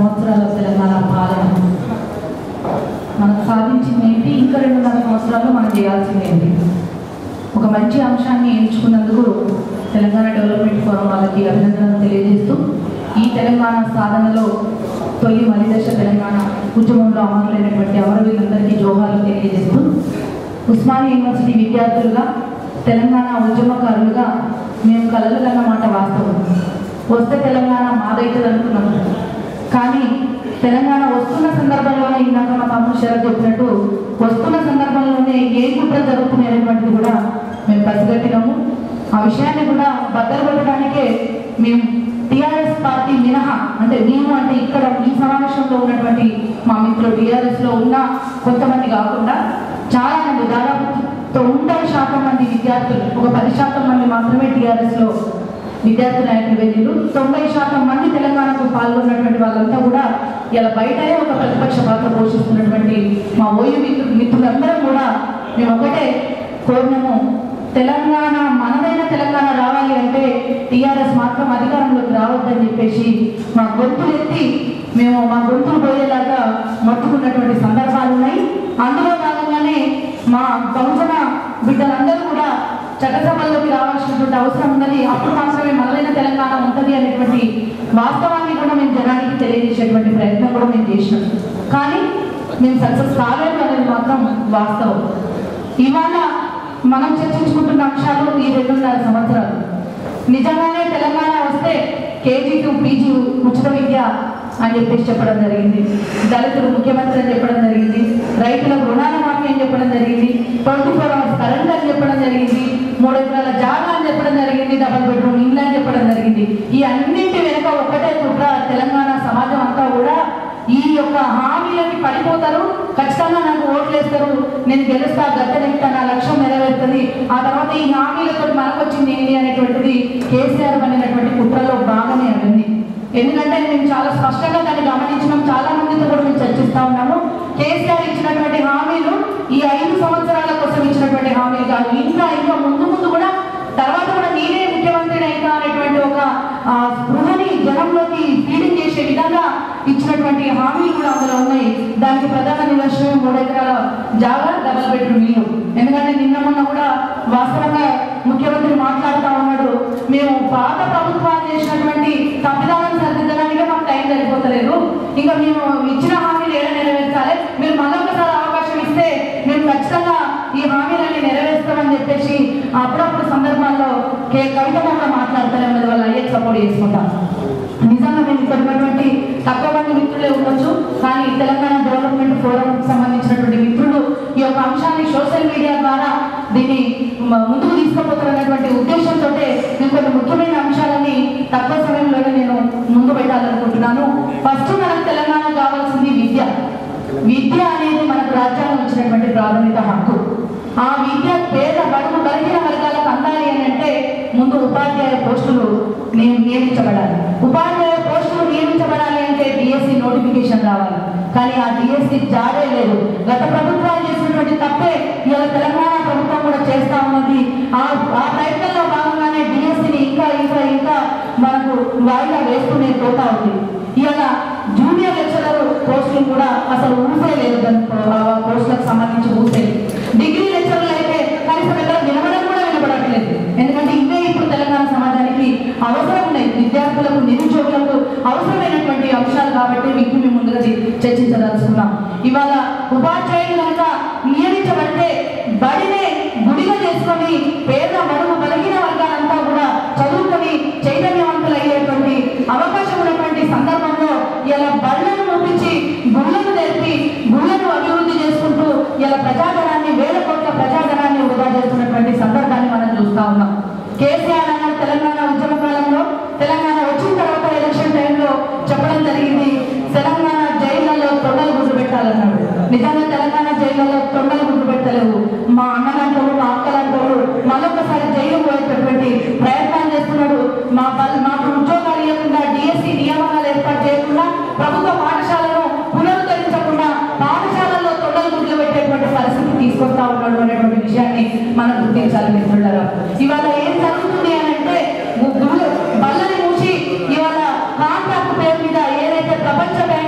సంవత్సరాల తెలంగాణ పాలన మనం సాధించింది ఏంటి, ఇంకా 2.5 సంవత్సరాలు మనం చేయాల్సింది ఏంటి? ఒక మంచి అంశాన్ని ఎంచుకున్నందుకు తెలంగాణ డెవలప్మెంట్ ఫోరం వాళ్ళకి అభినందనలు తెలియజేస్తూ, ఈ తెలంగాణ సాధనలో తొలి మలిదశ తెలంగాణ ఉద్యమంలో అమరులైనటువంటి అమరవీరులందరికీ జోహార్లు తెలియజేస్తూ, ఉస్మానియా యూనివర్సిటీ విద్యార్థులుగా తెలంగాణ ఉద్యమకారులుగా మేము కలలు కన్న మాట వాస్తవం. వస్తే తెలంగాణ మాదైతుంది అనుకున్నాం, కానీ తెలంగాణ వస్తున్న సందర్భంలోనే ఇందాక మా తమ్ముడు శరత్ చెప్పినట్టు వస్తున్న సందర్భంలోనే ఏ కుట్ర జరుగుతున్నటువంటిది కూడా మేము పసిగట్టినాము. ఆ విషయాన్ని కూడా భద్రపడడానికే మేము టీఆర్ఎస్ పార్టీ మినహా, అంటే మేము అంటే ఇక్కడ ఈ సమావేశంలో ఉన్నటువంటి మా మిత్రులు టీఆర్ఎస్లో ఉన్న కొంతమంది కాకుండా చాలా మంది, దాదాపు 90% మంది విద్యార్థులు, ఒక 10% మంది మాత్రమే టీఆర్ఎస్లో విద్యార్థి నాయకులు వెళ్ళిరు. 90% మంది తెలంగాణకు పాల్గొన్నటువంటి వాళ్ళంతా కూడా ఇలా బయటనే ఒక ప్రతిపక్ష పాత్ర పోషిస్తున్నటువంటి మా ఓయూ మిత్రులందరం కూడా మేము ఒకటే కోరినాము, తెలంగాణ మనదైన తెలంగాణ రావాలి అంటే టీఆర్ఎస్ మాత్రం అధికారంలోకి రావద్దని చెప్పేసి మా గొంతులు ఎత్తి మేము మా గొంతులు పోయేలాగా మొత్తుకున్నటువంటి సందర్భాలు ఉన్నాయి. అందులో భాగంగానే మా బహుజన బిడ్డలందరూ కూడా చట్టసభల్లోకి రావాల్సినటువంటి అవసరం ఉందని, అప్పుడు మాత్రమే మనదైన తెలంగాణ ఉంటుంది అనేటువంటి వాస్తవాన్ని కూడా మేము జనానికి తెలియజేసేటువంటి ప్రయత్నం కూడా మేము చేసినాం. కానీ మేము సక్సెస్ కాలేదు అనేది మాత్రం వాస్తవం. ఇవాళ మనం చర్చించుకుంటున్న అంశాలు ఈ 2.5 సంవత్సరాలు. నిజంగానే తెలంగాణ వస్తే కేజీ టు పీజీ ఉచిత విద్య అని చెప్పేసి చెప్పడం జరిగింది, దళితులు ముఖ్యమంత్రి అని చెప్పడం జరిగింది, రైతులకు రుణాల మాఫీ అని చెప్పడం జరిగింది, 24 hours కరెంట్ అని చెప్పడం జరిగింది, 3 ఎకరాల జాగా అని చెప్పడం జరిగింది, డబుల్ బెడ్రూమ్ ఇల్లు అని చెప్పడం జరిగింది. ఈ అన్నింటి వెనుక ఒక్కటే కుట్ర, తెలంగాణ సమాజం అంతా కూడా ఈ యొక్క హామీలకి పడిపోతారు, ఖచ్చితంగా నాకు ఓట్లేస్తారు, నేను గెలుస్తా, గద్దెనెక్తా, నా లక్ష్యం నెరవేరుతుంది, ఆ తర్వాత ఈ హామీలతో మనకు వచ్చింది ఏంటి అనేటువంటిది కేసీఆర్ పడినటువంటి కుట్రలో భాగమే ఉంది. ఎందుకంటే మేము చాలా స్పష్టంగా దాన్ని గమనించినాం, చాలా మందితో కూడా మేము చర్చిస్తా ఉన్నాము. కేసీఆర్ ఇచ్చినటువంటి హామీలు ఈ 5 సంవత్సరాల కోసం ఇచ్చినటువంటి హామీలు కాదు, ఇంకా ముందు కూడా తర్వాత కూడా నేనే ముఖ్యమంత్రి అయినా అనేటువంటి ఒక స్పృహని జనంలోకి ఫీడింగ్ చేసే విధంగా ఇచ్చినటువంటి హామీలు కూడా అందులో ఉన్నాయి. దానికి ప్రధాన నిదర్శనం 3 ఎకరాల జాగా, డబుల్ బెడ్రూమ్ ఇల్లు. ఎందుకంటే నిన్న మొన్న కూడా వాస్తవంగా ముఖ్యమంత్రి మాట్లాడుతూ ఉన్నాడు, మేము పాత ప్రభుత్వాలు చేసినటువంటి తప్పిదాలను సరిదిద్దడానికే మాకు టైం సరిపోతలేదు, ఇంకా మేము ఇచ్చిన హామీలు ఏడా నెరవేర్చాలి, మీరు మరొకసారి అవకాశం ఇస్తే మేము ఖచ్చితంగా ఈ హామీలన్నీ నెరవేర్స్తామని చెప్పేసి అప్పుడప్పుడు సందర్భాల్లో కవితమ్మ కూడా మాట్లాడతానే ఉన్నది, వాళ్ళు అయ్యే సపోర్ట్ చేసుకుంటాం. నిజంగా మేము ఇక్కడ ఉన్నటువంటి తక్కువ మంది మిత్రులే ఉండొచ్చు, కానీ తెలంగాణ డెవలప్మెంట్ ఫోరం సంబంధించినటువంటి మిత్రులు ఈ యొక్క అంశాన్ని సోషల్ మీడియా ద్వారా దీన్ని ముందుకు తీసుకుపోతున్నటువంటి ఉద్దేశంతో నేను కొన్ని ముఖ్యమైన అంశాలని తక్కువ సమయంలోనే నేను ముందు పెట్టాలనుకుంటున్నాను. ఫస్ట్ మనకు తెలంగాణ కావాల్సింది విద్య. విద్య అనేది మనకు రాజ్యాంగం ఇచ్చినటువంటి ప్రాథమిక హక్కు. ఆ విద్య పేద బడుగు బలహీన వర్గాలకు అందాలి అని అంటే ముందు ఉపాధ్యాయ పోస్టులు నియమించబడాలి. ఉపాధ్యాయ పోస్టులు నియమించబడాలి అంటే డిఎస్సి నోటిఫికేషన్ రావాలి, కానీ ఆ డిఎస్సి జాడే లేదు. గత ప్రభుత్వాలు చేసినటువంటి తప్పే ఇవాళ తెలంగాణ ప్రభుత్వం కూడా చేస్తా ఉన్నది. ఆ ప్రయత్నంలో భాగంగానే డిఎస్సిని ఇంకా మనకు వాయిదా వేస్తూనే పోతా ఉంది. ఇవాళ జూనియర్ లెక్చరర్ పోస్టులు కూడా అసలు ఊసే లేదు, పోస్టులకు సంబంధించి ఊసే. డిగ్రీ లెక్చరర్లు అయితే కనీసం ఎక్కడ వినబడం కూడా వినబడట్లేదు. ఎందుకంటే ఇవే ఇప్పుడు తెలంగాణ సమాజానికి అవసరం ఉన్నాయి, విద్యార్థులకు నిరుద్యోగులకు అవసరమైనటువంటి అంశాలు కాబట్టి మీకు మేము ముందుగా చర్చించదలుచుకున్నాం. ఇవాళ ఉపాధ్యాయులు కనుక నియమించబడితే బడినే గుడిగా చేసుకొని పేద బడుగు బలహీన వర్గాలంతా కూడా చదువుకొని చైతన్యవంతులు అయ్యేటువంటి అవకాశం ఉన్నటువంటి సందర్భంలో ఇలా బడులను చూపించి గుళ్ళను తెప్పి గుళ్ళను అభివృద్ధి చేసుకుంటూ ఇలా ప్రజాధనాన్ని, 1000 కోట్ల ప్రజాధనాన్ని వృధా చేస్తున్నటువంటి సందర్భాన్ని మనం చూస్తా ఉన్నాం. కేసీఆర్ అన్నారు తెలంగాణ ఉద్యమ కాలంలో, తెలంగాణ వచ్చిన తర్వాత ఎలక్షన్ టైంలో చెప్పడం జరిగింది, తెలంగాణ జైళ్లలో తొండలు గుడ్లు పెట్టాలన్నాడు. నిజంగా తెలంగాణ జైళ్లలో తొండలు గుడ్లు పెట్టలేవు. మా అన్నలంటూ మా అక్కలంటూ మరొకసారి జైలు పోయేటటువంటి ప్రయత్నాలు చేస్తున్నాడు. మాకు ఉద్యోగాలు ఇవ్వకుండా, డిఎస్సి నియామకాలు ఏర్పాటు చేయకుండా, ప్రభుత్వ పాఠశాలను పునరుద్ధరించకుండా పాఠశాలల్లో తొండలు గుడ్లు పెట్టేటువంటి పరిస్థితి తీసుకొస్తా ఉన్నాడు అనేటువంటి విషయాన్ని మనం గుర్తించాలి మిత్రులారా. ఇవాళ ఏం జరుగుతుంది అని అంటే బళ్ళని మూసి ఇవాళ కాంట్రాక్ట్ పేరు మీద ఏదైతే ప్రపంచ బ్యాంక్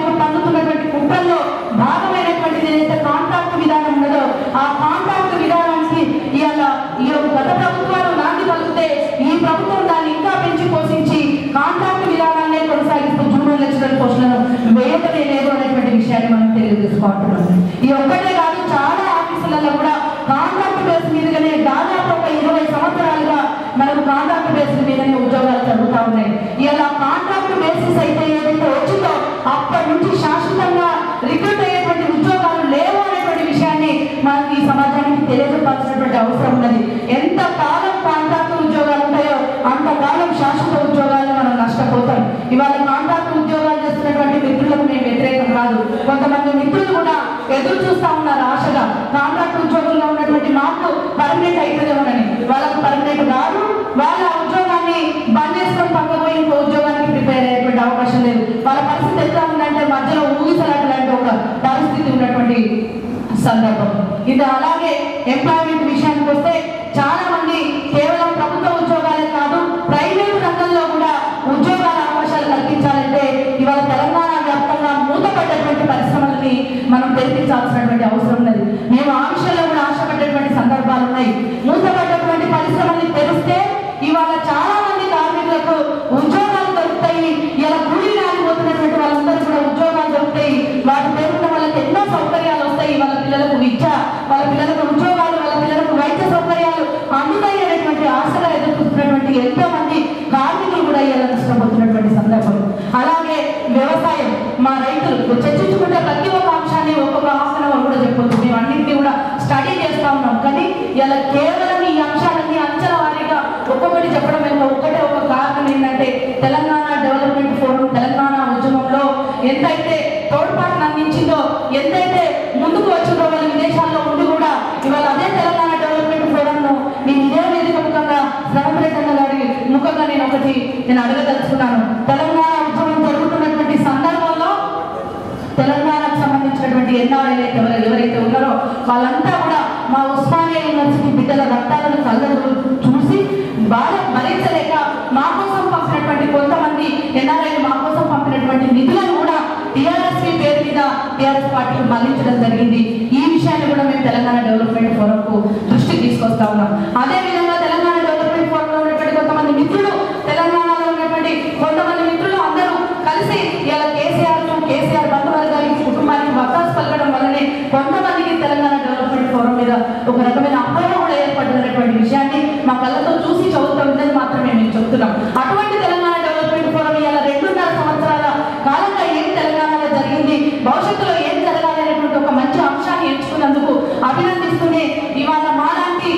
ఈ ఒక్కటే కాదు, చాలా ఆఫీసులలో కూడా కాంట్రాక్ట్ బేస్ మీదగానే దాదాపు ఒక 20 సంవత్సరాలుగా మనకు కాంట్రాక్ట్ బేస్ మీదనే ఉద్యోగాలు జరుగుతూ ఉన్నాయి. ఇలా కాంట్రాక్ట్ బేసిస్ అయితే ఏదైతే వచ్చిందో అప్పటి నుంచి శాశ్వతంగా రిక్రూట్ అయ్యేటువంటి ఉద్యోగాలు లేవు అనేటువంటి విషయాన్ని మనకి ఈ సమాజానికి తెలియజెప్పాల్సినటువంటి అవసరం ఉన్నది. ఎంత కాలం కాంట్రాక్ట్ ఉద్యోగాలు ఉంటాయో అంతకాలం శాశ్వత ఉద్యోగాలను మనం నష్టపోతాం. ఇవాళ కాంట్రాక్ట్ ఉద్యోగాలు చేస్తున్నటువంటి మిత్రులకు మేము వ్యతిరేకం కాదు. కొంతమంది మిత్రులు కూడా ఎదురు చూస్తా ఉన్నారు ఆశగా, కాంట్రాక్ట్ ఉద్యోగులుగా ఉన్నటువంటి మాకు పర్మనెంట్ అయిపోయేమోనని. వాళ్ళకు పర్మనెంట్ కాదు, వాళ్ళ ఉద్యోగాన్ని బంద్ చేసుకొని పక్కపోయి ఇంకో ఉద్యోగానికి ప్రిపేర్ అయ్యేటువంటి అవకాశం లేదు. వాళ్ళ పరిస్థితి ఎట్లా ఉందంటే మధ్యలో ఊగిసలాంటి ఒక పరిస్థితి ఉన్నటువంటి సందర్భం ఇది. అలాగే ఎంప్లాయ్మెంట్ విషయానికి వస్తే చాలా మంది కేవలం ప్రభుత్వ ఉద్యోగాలే కాదు, ప్రైవేట్ రంగంలో కూడా ఉద్యోగాల అవకాశాలు కల్పించాలంటే ఇవాళ తెలంగాణ వ్యాప్తంగా మూతపడ్డటువంటి పరిశ్రమలని మనం తెరిపించాల్సినటువంటి అవసరం ఉన్నది. మేము ఆ విషయంలో కూడా ఆశపడ్డటువంటి సందర్భాలు ఉన్నాయి. మూతపడ్డటువంటి పరిశ్రమల్ని తెరిస్తే ఇవాళ చాలా మంది కార్మికులకు ఉద్యోగాలు దొరుకుతాయి. ఇలా కూలీ రాలిపోతున్నటువంటి వాళ్ళందరూ కూడా ఉద్యోగాలు దొరుకుతాయి. వాటి పేరున్న వాళ్ళకి ఎన్నో సౌకర్యాలు వస్తాయి. వాళ్ళ పిల్లలకు విద్య, వాళ్ళ పిల్లలకు ఉద్యోగాలు, వాళ్ళ పిల్లలకు వైద్య సౌకర్యాలు అందుతాయి అనేటువంటి ఆశగా ఎదుర్కొంటున్నటువంటి ఎంతో మంది కార్మికులు కూడా ఇలా నష్టపోతున్నటువంటి సందర్భం. అలాగే వ్యవసాయం, మా రైతులు చర్చించుకుంటే ప్రతి ఒక్క అంశాన్ని ఒక్కొక్క హాఫ్ అన్ అవర్ కూడా చెప్పొచ్చు. మేము అన్నింటినీ కూడా స్టడీ చేస్తా ఉన్నాం. కానీ ఇలా కేవలం ఈ అంశాలన్నీ అంచనా వారీగా ఒక్కొక్కటి చెప్పడం ఒక్కటే ఒక కారణం ఏంటంటే తెలంగాణ డెవలప్మెంట్ ఫోరం తెలంగాణ ఉద్యమంలో ఎంతైతే తోడ్పాటును అందించిందో, ఎంతైతే ముందుకు వచ్చిందో వాళ్ళ విదేశాల్లో ఉండి కూడా ఇవాళ అదే తెలంగాణ డెవలప్మెంట్ ఫోరంను నేను ఇదే వేదిక ముఖంగా శ్రమప్రదన్న గారి ముఖంగా నేను అడగదలుచుకున్నాను. తెలంగాణ ఉద్యమం జరుగుతున్నటువంటి సందర్భంలో తెలంగాణకు సంబంధించినటువంటి ఎన్ఆర్ఐలు ఎవరైతే ఉన్నారో వాళ్ళంతా కూడా మా ఉస్మానియా యూనివర్సిటీ బిడ్డల రక్తాలను కళ్ళను చూసి బాధ భరించలేక మా కోసం పంపినటువంటి కొంతమంది ఎన్ఆర్ఐలు మా కోసం పంపినటువంటి నిధులను కూడా టీఆర్ఎస్ పేరు మీద టీఆర్ఎస్ పార్టీకి మళ్లించడం జరిగింది. ఈ విషయాన్ని కూడా మేము తెలంగాణ డెవలప్మెంట్ ఫోరంకు దృష్టికి తీసుకొస్తా ఉన్నాం. అదేవిధంగా తెలంగాణ డెవలప్మెంట్ ఫోరంలో ఉన్నటువంటి కొంతమంది మిత్రులు, తెలంగాణలో ఉన్నటువంటి కొంతమంది మిత్రులు అందరూ కలిసి ఇలా కేసీఆర్ బంధువర్గానికి కుటుంబానికి వకాసు పలకడం వల్లనే కొంతమందికి తెలంగాణ డెవలప్మెంట్ ఫోరం మీద ఒక రకమైన అపోహ కూడా ఏర్పడినటువంటి విషయాన్ని మా కళ్ళతో చూసి చదువుతూ ఉందని మాత్రమే మేము చెప్తున్నాం. అటువంటి తెలంగాణ డెవలప్మెంట్ ఫోరం ఇలా 2.5 సంవత్సరాల కాలంగా ఏం తెలంగాణలో జరిగింది, భవిష్యత్తులో ఏం జరగాలి అనేటువంటి ఒక మంచి అంశాన్ని ఎంచుకున్నందుకు అభినందిస్తూనే ఇవాళ మాలాంటి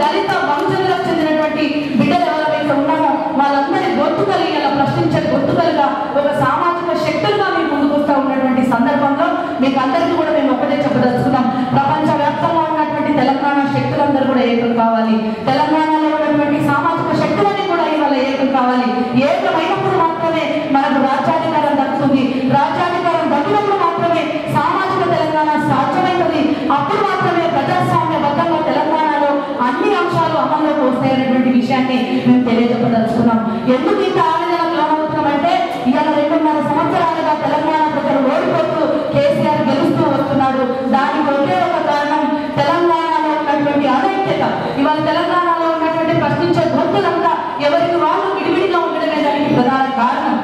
దళిత వంశజులకు చెందినటువంటి బిడ్డలు ఎవరైతే ఉన్నారో వాళ్ళందరి గొంతుకలు ఇలా ప్రశ్నించే గొంతుకలుగా ఒక సామాజిక శక్తులుగా మేము ముందుకు వస్తూ ఉన్నటువంటి సందర్భంలో మీకు అందరికీ కూడా మేము ఒకటే చెప్పదలుచుకున్నాం. ప్రపంచ వ్యాప్తంగా ఉన్నటువంటి తెలంగాణ శక్తులందరూ కూడా ఏకం కావాలి. తెలంగాణలో ఉన్నటువంటి సామాజిక శక్తులన్నీ కూడా ఇవాళ ఏకం కావాలి. ఏకమైనప్పుడు మాత్రమే మనకు రాజ్యాధికారం దక్కుతుంది. రాజ్యాధికారం దక్కినప్పుడు మాత్రమే సామాజిక తెలంగాణ సాధ్యమైనది. అప్పుడు మాత్రమే ప్రజాస్వామ్యబద్ధంగా తెలంగాణలో అన్ని అంశాలు అమల్లోకి వస్తాయనేటువంటి విషయాన్ని మేము తెలియజెప్పదలుచుకున్నాం. ఎందుకు ఇంత ఆవేదనకు లోనవుతున్నామంటే ఇవాళ 2.5 సంవత్సరాలుగా తెలంగాణ ప్రజలు ఓడిపోతూ కేసీఆర్ గెలుస్తూ వస్తున్నాడు. దానికి ఒకే ఒక కారణం తెలంగాణలో ఉన్నటువంటి అనైక్యత. ఇవాళ తెలంగాణలో ఉన్నటువంటి ప్రశ్నించే గొంతులంతా ఎవరికి వాళ్ళు విడివిడిగా ఉండడమే దానికి ప్రధాన కారణం.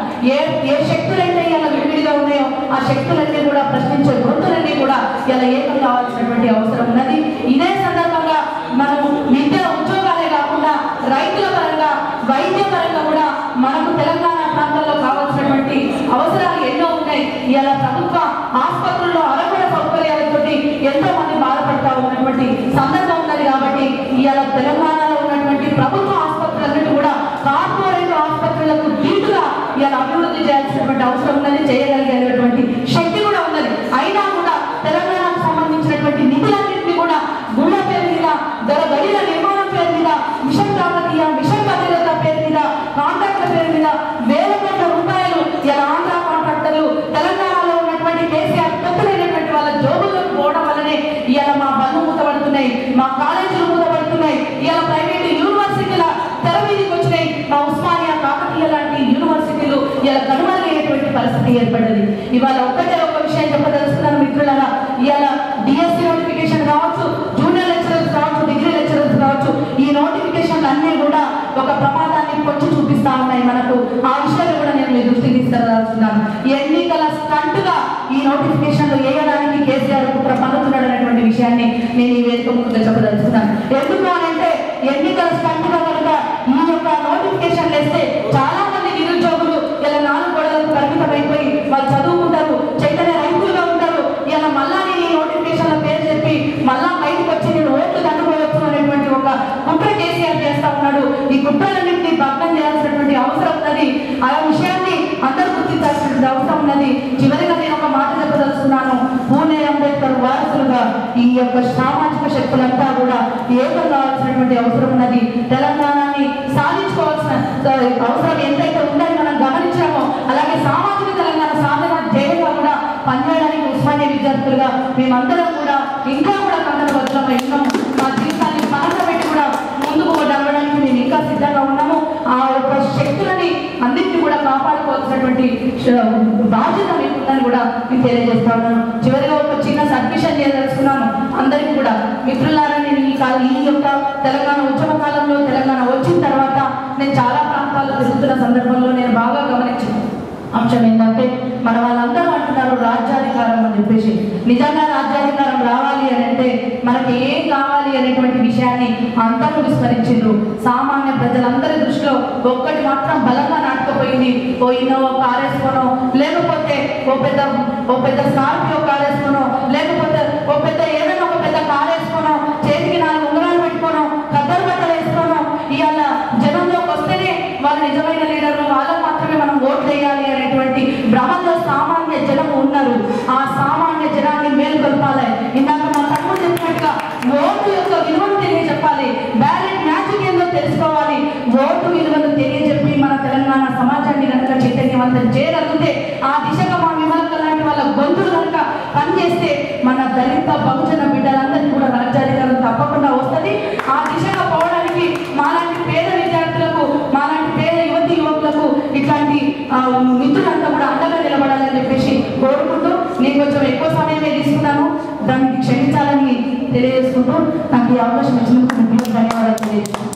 ఏ శక్తులైతే ఇలా విడివిడిగా ఉన్నాయో ఆ శక్తులన్నీ కూడా ప్రశ్నించే గొంతులన్నీ కూడా ఇలా ఏకం కావాల్సినటువంటి అవసరం ఉన్నది. ఇదే సందర్భంగా మనము విద్య ఉద్యోగాలే కాకుండా రైతుల పరంగా, వైద్య పరంగా కూడా మనకు తెలంగాణ ప్రాంతంలో కావాల్సినటువంటి అవసరాలు ఎన్నో ఉన్నాయి. ఇలా ప్రభుత్వ ఆసుపత్రుల్లో అరకొర సౌకర్యాలతోటి ఎంతో మంది బాధపడతా ఉన్నటువంటి సందర్భం ఉన్నది. కాబట్టి ఇలా తెలంగాణలో ఉన్నటువంటి ప్రభుత్వ ఆసుపత్రులన్నిటి కూడా కార్పొరేట్ ఆసుపత్రులకు దీటుగా ఇలా అభివృద్ధి చేయాల్సినటువంటి అవసరం ఉన్నది. చేయగలిగేటువంటి శక్తి కూడా ఉన్నది. అయినా కూడా తెలంగాణకు సంబంధించినటువంటి నిధులన్నింటినీ కూడా గుళ్ళ పేరు మీద, గడిల నిర్మాణం పేరు మీద, మిషన్ కాకతీయ, మిషన్ భగీరథ పేరు మీద, కాంట్రాక్ట్ల పేరు మీద వేల కోట్ల రూపాయలు ఇలా ఆంధ్ర కాంట్రాక్టర్లు తెలంగాణలో ఉన్నటువంటి కేసీఆర్ పెద్దలైనటువంటి వాళ్ళ జోబుల్లోకి పోవడం వల్లనే ఇలా మా బండ్లు మూతపడుతున్నాయి, మా కాలేజీలు మూతపడుతున్నాయి, ఇలా ప్రైవేటు యూనివర్సిటీల తెర మీదకి వచ్చినాయి. మా ఉస్మానియా, కాకతీయ లాంటి యూనివర్సిటీలు ఇలా కనుమరుగయ్యేటువంటి పరిస్థితి ఏర్పడ్డది. ఇవాళ ఒక్కటే ఒక విషయం చెప్పదలుచుకున్నాను మిత్రులారా. ఇవాళ డిఎస్సి నోటిఫికేషన్ కావచ్చు, జూనియర్ లెక్చరర్స్ కావచ్చు, డిగ్రీ లెక్చరర్స్ కావచ్చు, ఈ నోటిఫికేషన్లు అన్నీ కూడా ఒక ప్రమాదాన్ని పొంచి చూపిస్తా ఉన్నాయి మనకు. ఆ విషయాన్ని కూడా నేను మీ దృష్టికి తీసుకురావాల్సిన్నాను. ఎన్నికల స్టంట్గా ఈ నోటిఫికేషన్లు వేయడానికి కేసీఆర్ కుట్ర పన్నుతున్నాడు అనేటువంటి విషయాన్ని నేను ఈ వేదిక ముందు చెప్పదలుచుకున్నాను. ఎందుకు అంటే ఎన్నికల స్పందన కనుక ఈ యొక్క నోటిఫికేషన్లు వేస్తే చాలా మంది నిరుద్యోగులు ఇలా 4 గోడలకు పరిమితమైపోయి వాళ్ళు చదువుకుంటారు, చైతన్య రైతులుగా ఉంటారు. ఇలా మళ్ళా నేను ఈ నోటిఫికేషన్ల పేరు చెప్పి మళ్ళా బయటకు వచ్చి నేను ఓట్లు దండుకోవచ్చు అనేటువంటి ఒక కుట్ర కేసీఆర్ చేస్తా ఉన్నాడు. ఈ కుట్రలన్నింటినీ భగ్నం చేయాల్సినటువంటి అవసరం ఉన్నది. ఆ విషయాన్ని అందరూ గుర్తించాల్సినటువంటి అవసరం ఉన్నది. చివరిగా నేను ఒక మాట చెప్పదలుచుకున్నాను. పూణే అంబేద్కర్ వారసులుగా ఈ యొక్క సామాజిక శక్తులంతా కూడా ఏకం కావాల్సినటువంటి అవసరం ఉన్నది. తెలంగాణని సాధించుకోవాల్సిన అవసరం ఎంతైతే ఉందని మనం గమనించామో అలాగే సామాజిక తెలంగాణ సాధన ధ్యేయంగా కూడా పనిచేయడానికి ఉస్మానియా విద్యార్థులుగా మేమందరం కూడా ఇంకా కూడా కంటల వజ్రమై ఉన్నాము. మా జీవితాన్ని పరంగా పెట్టి కూడా ముందుకు నడవడానికి మేము ఇంకా సిద్ధంగా ఉన్నాము. ఆ యొక్క శక్తులని అన్నింటినీ కూడా కాపాడుకోవాల్సినటువంటి బాధ్యత మీకు ఉందని కూడా నేను తెలియజేస్తా ఉన్నాను. చివరిగా ఒక చిన్న సబ్మిషన్ చేయదలుచుకున్నాను అందరికీ కూడా. మిత్రులారా, నేను ఈ యొక్క తెలంగాణ ఉద్యమ కాలంలో తెలంగాణ వచ్చిన తర్వాత నేను చాలా ప్రాంతాల్లో తిరుగుతున్న సందర్భంలో నేను బాగా గమనించిన అంశం ఏంటంటే మన వాళ్ళందరూ అంటున్నారు రాజ్యాధికారం అని చెప్పేసి. నిజంగా రాజ్యాధికారం రావాలి అని అంటే మనకి ఏం కావాలి అనేటువంటి విషయాన్ని అందరూ విస్మరించారు. సామాన్య ప్రజలందరి దృష్టిలో ఒక్కటి మాత్రం బలంగా నాటుకుపోయింది. ఓ ఇన్నోవా కార్ వేసుకోనో, లేకపోతే ఓ పెద్ద స్కార్పియో కార్ వేసుకోనో, లేకపోతే ఓ పెద్ద ఏదైనా ఒక పెద్ద కార్ వేసుకోనో, చేతికి 4 ఉంగరాలు పెట్టుకోనో, కద్దరు బట్టలు వేసుకోనో, ఇవాళ జనంలోకి వస్తేనే వాళ్ళు నిజమైన లీడర్లు, వాళ్ళకు మాత్రమే మనం ఓట్లు వేయాలి అనేటువంటి భ్రమంలో సామాన్య జనం ఉన్నారు. ఆ సామాన్య జనాన్ని మేలుకొల్పాలి. ఇందాక మా తమ్ముడు చెప్పినట్టుగా ఓటు యొక్క విలువను తెలియజెప్పాలి. బ్యాలెట్ మ్యాజిక్ ఏందో తెలుసుకోవాలి. ఓటు విలువను తెలియజెప్పి మన తెలంగాణ సమాజాన్ని కనుక చైతన్యవంతం చేయగలిగితే, ఆ దిశగా మా విమలక లాంటి వాళ్ళ గొంతులు కనుక పనిచేస్తే మన దళిత బహుజన బిడ్డలందరికీ కూడా రాజ్యాధికారం తప్పకుండా వస్తుంది. ఆ దిశగా పోవడానికి మాలాంటి పేద విద్యార్థులకు, మాలాంటి పేద యువతి యువకులకు ఇట్లాంటి మిత్రులంతా కూడా అండగా నిలబడాలని చెప్పేసి కోరుకుంటూ నేను కొంచెం ఎక్కువ సమయమే తీసుకున్నాను, దానికి క్షమించాలని తెలియజేసుకుంటూ నాకు ఈ అవకాశం ఇచ్చినందుకు ధన్యవాదాలు తెలియజేస్తున్నాను.